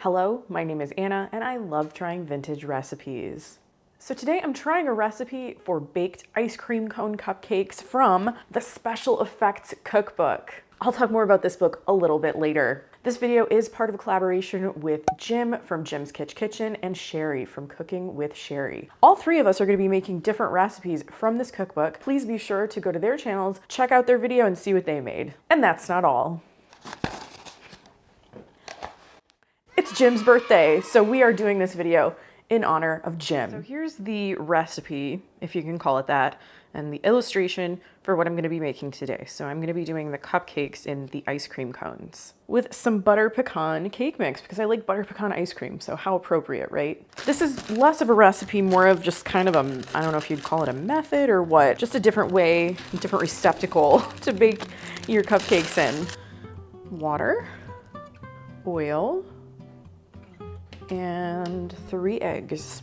Hello, my name is Anna and I love trying vintage recipes. So today I'm trying a recipe for baked ice cream cone cupcakes from the Special Effects Cookbook. I'll talk more about this book a little bit later. This video is part of a collaboration with Jim from Jim's Kitchen and Sherry from Cooking with Sherry. All three of us are going to be making different recipes from this cookbook. Please be sure to go to their channels, check out their video, and see what they made. And that's not all. It's Jim's birthday, so we are doing this video in honor of Jim. So here's the recipe, if you can call it that, and the illustration for what I'm going to be making today. So I'm going to be doing the cupcakes in the ice cream cones with some butter pecan cake mix because I like butter pecan ice cream, so how appropriate, right? This is less of a recipe, more of just kind of a, I don't know if you'd call it a method or what, just a different way, a different receptacle to bake your cupcakes in. Water, oil, and 3 eggs.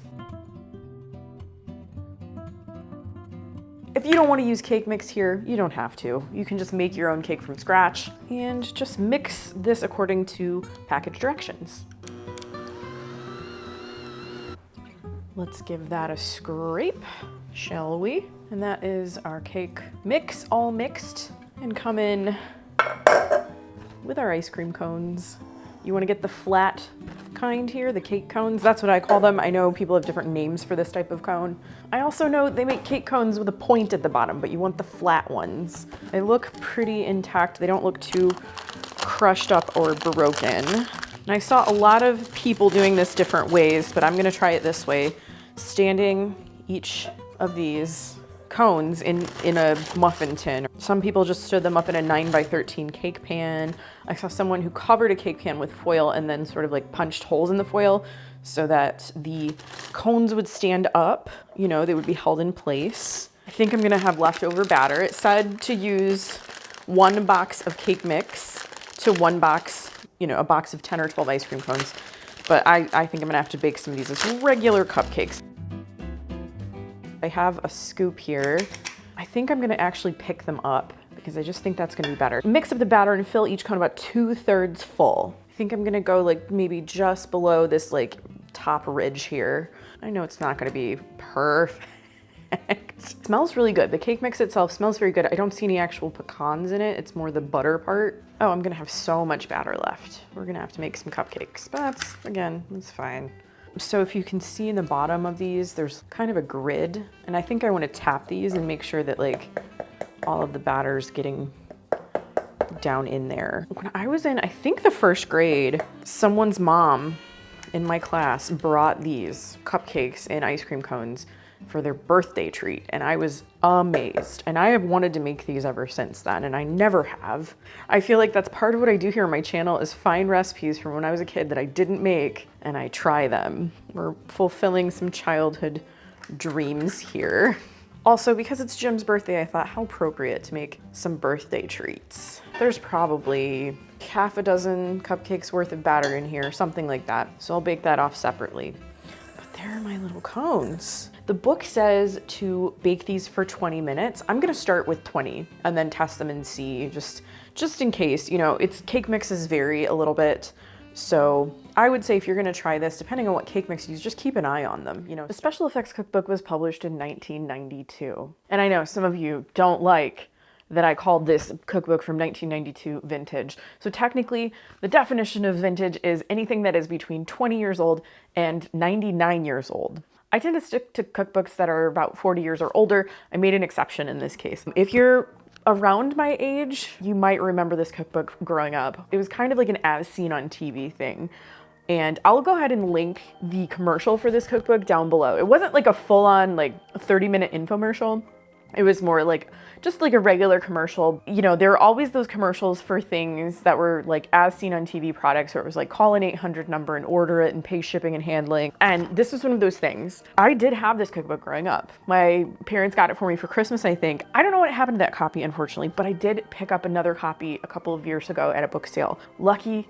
If you don't want to use cake mix here, you don't have to. You can just make your own cake from scratch and just mix this according to package directions. Let's give that a scrape, shall we? And that is our cake mix, all mixed, and come in with our ice cream cones. You want to get the flat kind here, the cake cones. That's what I call them. I know people have different names for this type of cone. I also know they make cake cones with a point at the bottom, but you want the flat ones. They look pretty intact. They don't look too crushed up or broken. And I saw a lot of people doing this different ways, but I'm going to try it this way. Standing each of these cones in a muffin tin. Some people just stood them up in a 9x13 cake pan. I saw someone who covered a cake pan with foil and then sort of like punched holes in the foil so that the cones would stand up, you know, they would be held in place. I think I'm gonna have leftover batter. It said to use 1 box of cake mix to 1 box, you know, a box of 10 or 12 ice cream cones. But I think I'm gonna have to bake some of these as regular cupcakes. I have a scoop here. I think I'm gonna actually pick them up because I just think that's gonna be better. Mix up the batter and fill each cone about 2/3 full. I think I'm gonna go like maybe just below this like top ridge here. I know it's not gonna be perfect. It smells really good. The cake mix itself smells very good. I don't see any actual pecans in it. It's more the butter part. Oh, I'm gonna have so much batter left. We're gonna have to make some cupcakes, but that's, again, that's fine. So if you can see in the bottom of these, there's kind of a grid, and I think I want to tap these and make sure that like all of the batter's getting down in there. When I was in, I think the 1st grade, someone's mom in my class brought these cupcakes and ice cream cones for their birthday treat, and I was amazed. And I have wanted to make these ever since then, and I never have. I feel like that's part of what I do here on my channel is find recipes from when I was a kid that I didn't make, and I try them. We're fulfilling some childhood dreams here. Also, because it's Jim's birthday, I thought how appropriate to make some birthday treats. There's probably half a dozen cupcakes worth of batter in here, something like that. So I'll bake that off separately. But there are my little cones. The book says to bake these for 20 minutes. I'm gonna start with 20 and then test them and see, just in case, you know, it's cake mixes vary a little bit. So I would say if you're gonna try this, depending on what cake mix you use, just keep an eye on them. You know, the Special Effects Cookbook was published in 1992. And I know some of you don't like that I called this cookbook from 1992 vintage. So technically, the definition of vintage is anything that is between 20 years old and 99 years old. I tend to stick to cookbooks that are about 40 years or older. I made an exception in this case. If you're around my age, you might remember this cookbook growing up. It was kind of like an as seen on TV thing. And I'll go ahead and link the commercial for this cookbook down below. It wasn't like a full-on like 30-minute infomercial. It was more like just like a regular commercial. You know, there are always those commercials for things that were like as seen on TV products where it was like call an 800 number and order it and pay shipping and handling. And this was one of those things. I did have this cookbook growing up. My parents got it for me for Christmas, I think. I don't know what happened to that copy, unfortunately, but I did pick up another copy a couple of years ago at a book sale. Lucky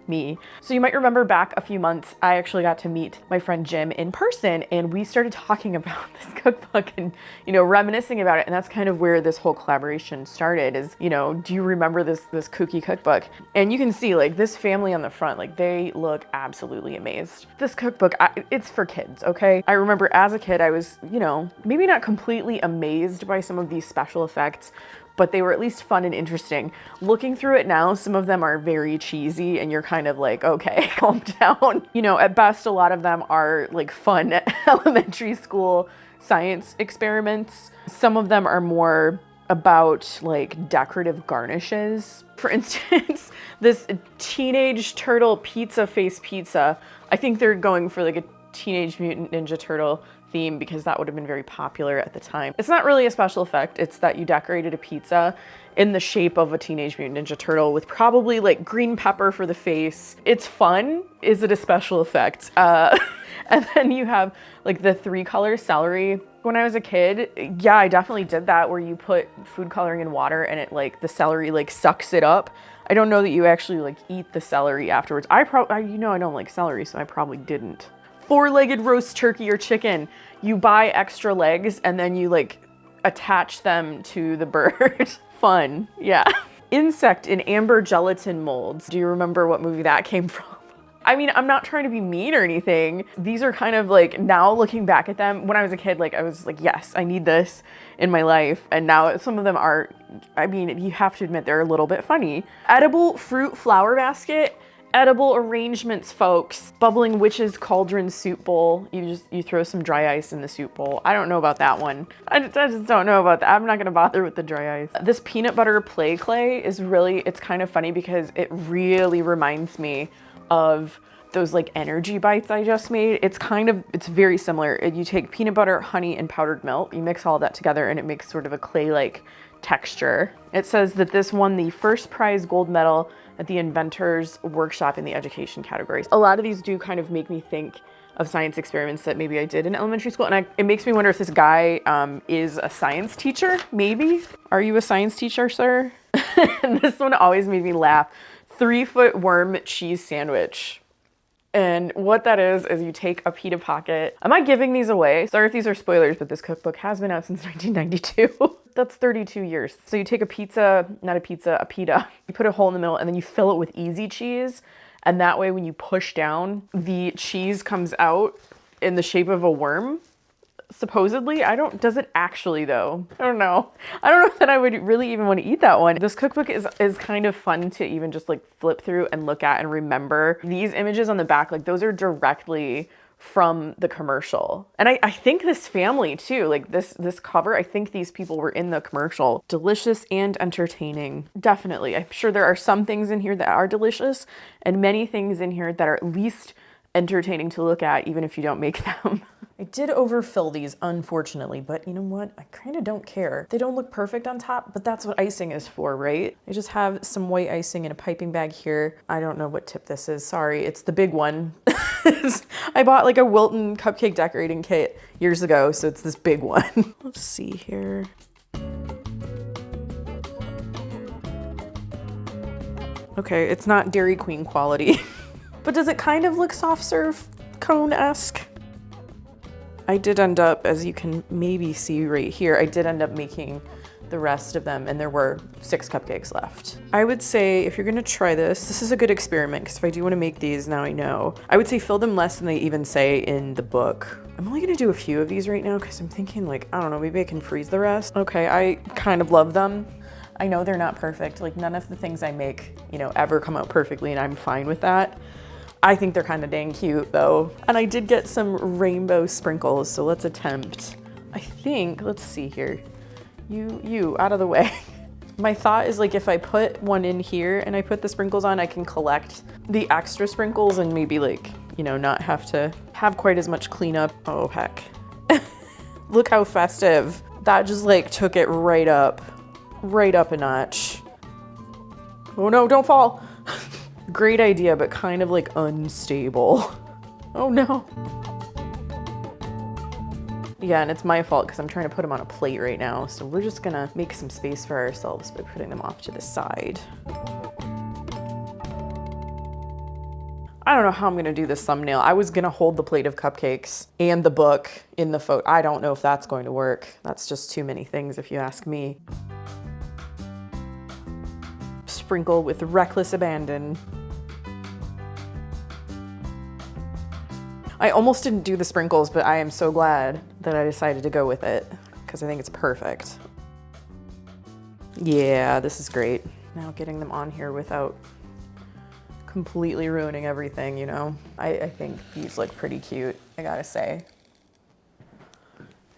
me. So you might remember back a few months, I actually got to meet my friend Jim in person, and we started talking about this cookbook and, you know, reminiscing about it. And that's kind of where this whole collaboration started is, you know, do you remember this kooky cookbook? And you can see like this family on the front, like they look absolutely amazed. This cookbook, it's for kids, okay? I remember as a kid, I was, you know, maybe not completely amazed by some of these special effects, but they were at least fun and interesting. Looking through it now, some of them are very cheesy and you're kind of like, okay, calm down. You know, at best, a lot of them are like fun elementary school science experiments. Some of them are more about like decorative garnishes. For instance, this teenage turtle pizza face pizza, I think they're going for like a Teenage Mutant Ninja Turtle theme because that would have been very popular at the time. It's not really a special effect. It's that you decorated a pizza in the shape of a Teenage Mutant Ninja Turtle with probably like green pepper for the face. It's fun. Is it a special effect? And then you have like the 3-color celery. When I was a kid, yeah, I definitely did that where you put food coloring in water and it like the celery like sucks it up. I don't know that you actually like eat the celery afterwards. You know, I don't like celery, so I probably didn't. 4-legged roast turkey or chicken. You buy extra legs and then you like attach them to the bird. Fun, yeah. Insect in amber gelatin molds. Do you remember what movie that came from? I mean, I'm not trying to be mean or anything. These are kind of like, now looking back at them, when I was a kid, like I was like, yes, I need this in my life. And now some of them are, I mean, you have to admit they're a little bit funny. Edible fruit flower basket. Edible arrangements, folks. Bubbling witch's cauldron soup bowl. You throw some dry ice in the soup bowl. I don't know about that one. I just don't know about that. I'm not gonna bother with the dry ice. This peanut butter play clay is really, it's kind of funny because it really reminds me of those like energy bites I just made. It's very similar. You take peanut butter, honey, and powdered milk. You mix all of that together and it makes sort of a clay-like texture. It says that this won the first prize gold medal at the Inventors Workshop in the education categories. A lot of these do kind of make me think of science experiments that maybe I did in elementary school. And it makes me wonder if this guy is a science teacher, maybe? Are you a science teacher, sir? And this one always made me laugh. 3-foot worm cheese sandwich. And what that is you take a pita pocket. Am I giving these away? Sorry if these are spoilers, but this cookbook has been out since 1992. That's 32 years. So you take a pita, you put a hole in the middle and then you fill it with easy cheese. And that way when you push down, the cheese comes out in the shape of a worm. Supposedly, does it actually though? I don't know that I would really even want to eat that one. This cookbook is kind of fun to even just like flip through and look at and remember. These images on the back, like those are directly from the commercial. And I think this family too, like this cover, I think these people were in the commercial. Delicious and entertaining. Definitely. I'm sure there are some things in here that are delicious and many things in here that are at least entertaining to look at, even if you don't make them. I did overfill these, unfortunately, but you know what? I kind of don't care. They don't look perfect on top, but that's what icing is for, right? I just have some white icing in a piping bag here. I don't know what tip this is. Sorry, it's the big one. I bought like a Wilton cupcake decorating kit years ago, so it's this big one. Let's see here. Okay, it's not Dairy Queen quality, but does it kind of look soft serve cone-esque? I did end up, as you can maybe see right here, I did end up making the rest of them and there were 6 cupcakes left. I would say if you're gonna try this is a good experiment because if I do wanna make these, now I know. I would say fill them less than they even say in the book. I'm only gonna do a few of these right now because I'm thinking like, I don't know, maybe I can freeze the rest. Okay, I kind of love them. I know they're not perfect. Like none of the things I make, you know, ever come out perfectly and I'm fine with that. I think they're kind of dang cute though. And I did get some rainbow sprinkles, so let's attempt. I think, let's see here. You, out of the way. My thought is like if I put one in here and I put the sprinkles on, I can collect the extra sprinkles and maybe like, you know, not have to have quite as much cleanup. Oh heck. Look how festive. That just like took it right up a notch. Oh no, don't fall. Great idea, but kind of like unstable. Oh no. Yeah, and it's my fault because I'm trying to put them on a plate right now. So we're just gonna make some space for ourselves by putting them off to the side. I don't know how I'm gonna do this thumbnail. I was gonna hold the plate of cupcakes and the book in the photo. I don't know if that's going to work. That's just too many things if you ask me. Sprinkle with reckless abandon. I almost didn't do the sprinkles, but I am so glad that I decided to go with it because I think it's perfect. Yeah, this is great. Now getting them on here without completely ruining everything, you know? I think these look pretty cute, I gotta say.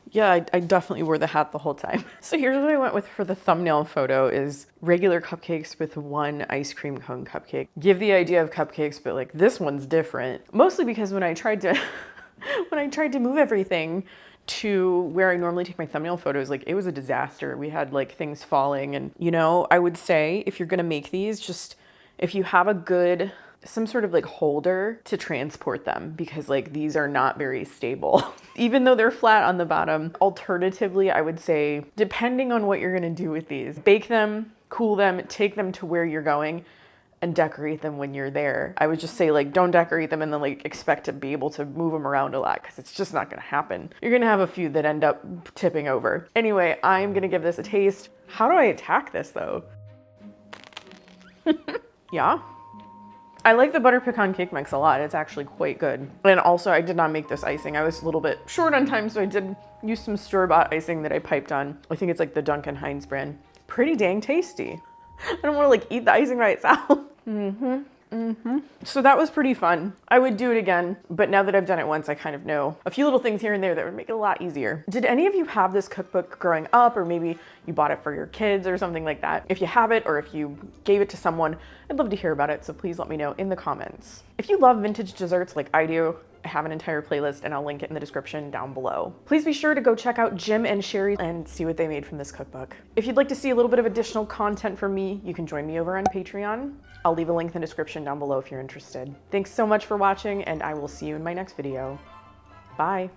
Yeah, I definitely wore the hat the whole time. So here's what I went with for the thumbnail photo is regular cupcakes with one ice cream cone cupcake. Give the idea of cupcakes, but like this one's different. Mostly because when I tried to move everything to where I normally take my thumbnail photos, like it was a disaster. We had like things falling and, you know, I would say if you're gonna make these, just if you have some sort of like holder to transport them, because like these are not very stable, even though they're flat on the bottom. Alternatively, I would say, depending on what you're gonna do with these, bake them, cool them, take them to where you're going and decorate them when you're there. I would just say like, don't decorate them and then like expect to be able to move them around a lot because it's just not gonna happen. You're gonna have a few that end up tipping over. Anyway, I'm gonna give this a taste. How do I attack this though? Yeah. I like the butter pecan cake mix a lot. It's actually quite good. And also I did not make this icing. I was a little bit short on time, so I did use some store-bought icing that I piped on. I think it's like the Duncan Hines brand. Pretty dang tasty. I don't want to like eat the icing by itself. So that was pretty fun. I would do it again, but now that I've done it once, I kind of know a few little things here and there that would make it a lot easier. Did any of you have this cookbook growing up, or maybe you bought it for your kids or something like that? If you have it, or if you gave it to someone, I'd love to hear about it, so please let me know in the comments. If you love vintage desserts like I do, I have an entire playlist and I'll link it in the description down below. Please be sure to go check out Jim and Sherry and see what they made from this cookbook. If you'd like to see a little bit of additional content from me, you can join me over on Patreon. I'll leave a link in the description down below if you're interested. Thanks so much for watching, and I will see you in my next video. Bye.